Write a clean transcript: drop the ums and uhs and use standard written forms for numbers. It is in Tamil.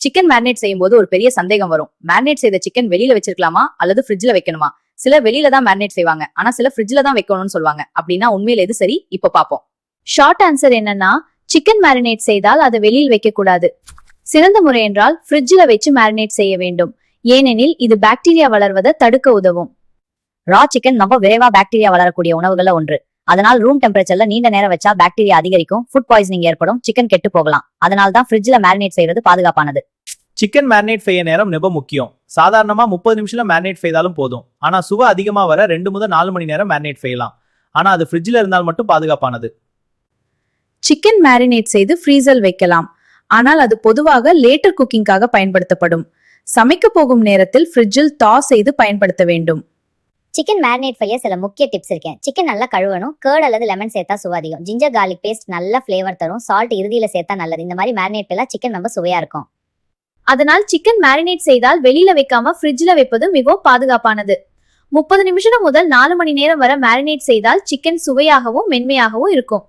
சிக்கன் மேரினேட் செய்யும் போது ஒரு பெரிய சந்தேகம் வரும். மேரினேட் செய்த சிக்கன் வெளியில வச்சிருக்கலாமா அல்லது ஃப்ரிட்ஜ்ல வைக்கணுமா? சிலர் வெளியில தான் மேரினேட் செய்வாங்க, ஆனா சில ஃப்ரிட்ஜ்ல தான் வைக்கணும்னு சொல்லுவாங்க. அப்படின்னா உண்மையில எது சரி? இப்ப பாப்போம். ஷார்ட் ஆன்சர் என்னன்னா, சிக்கன் மேரினேட் செய்தால் அதை வெளியில் வைக்க கூடாது. சிறந்த முறை என்றால் ஃப்ரிட்ஜ்ல வச்சு மேரினேட் செய்ய வேண்டும். ஏனெனில் இது பாக்டீரியா வளர்வதை தடுக்க உதவும். ரா சிக்கன் ரொம்ப விரைவா பாக்டீரியா வளரக்கூடிய உணவுகள்ல ஒன்று. அதனால் ரூம் டெம்பரேச்சர்ல நீண்ட நேரம் வச்சா பாக்டீரியா அதிகரிக்கும், ஃபுட் பாய்சனிங் ஏற்படும், சிக்கன் கெட்டு போகலாம். அதனால தான் ஃப்ரிட்ஜ்ல மேரினேட் செய்யறது பாதுகாப்பானது. சிக்கன் மேரினேட் செய்ய நேரம் ரொம்ப முக்கியம். சாதாரணமா 30 நிமிஷத்துல மேரினேட் செய்தாலும் போதும். ஆனா சுவை அதிகமா வர 2 முதல் 4 மணி நேரம் மேரினேட் செய்யலாம். ஆனா அது ஃப்ரிட்ஜ்ல இருந்தால் மட்டும் பாதுகாப்பானது. சிக்கன் மேரினேட் செய்து ஃப்ரீசர் வைக்கலாம், ஆனால் அது பொதுவாக லேட்டர் குக்கிங்காக பயன்படுத்தப்படும். சமைக்க போகும் நேரத்தில் ஃப்ரிட்ஜில் தா செய்து பயன்படுத்த வேண்டும். சிக்கன் மேரினேட் செய்ய சில முக்கிய டிப்ஸ் இருக்கேன். சிக்கன் நல்லா கழுவணும். கர்ட் அல்லது லெமன் சேர்த்தா சுவை அதிகம். ஜிஞ்சர் கார்லிக் பேஸ்ட் நல்ல ஃபிளேவர் தரும். சால்ட் இறுதியில சேர்த்தா நல்லது. இந்த மாதிரி மேரினேட் எல்லாம் சிக்கன் ரொம்ப சுவையா இருக்கும். அதனால் சிக்கன் மேரினேட் செய்தால் வெளியில வைக்காம ஃப்ரிட்ஜ்ல வைப்பது மிகவும் பாதுகாப்பானது. 30 நிமிஷம் முதல் 4 மணி நேரம் வரை மேரினேட் செய்தால் சிக்கன் சுவையாகவும் மென்மையாகவும் இருக்கும்.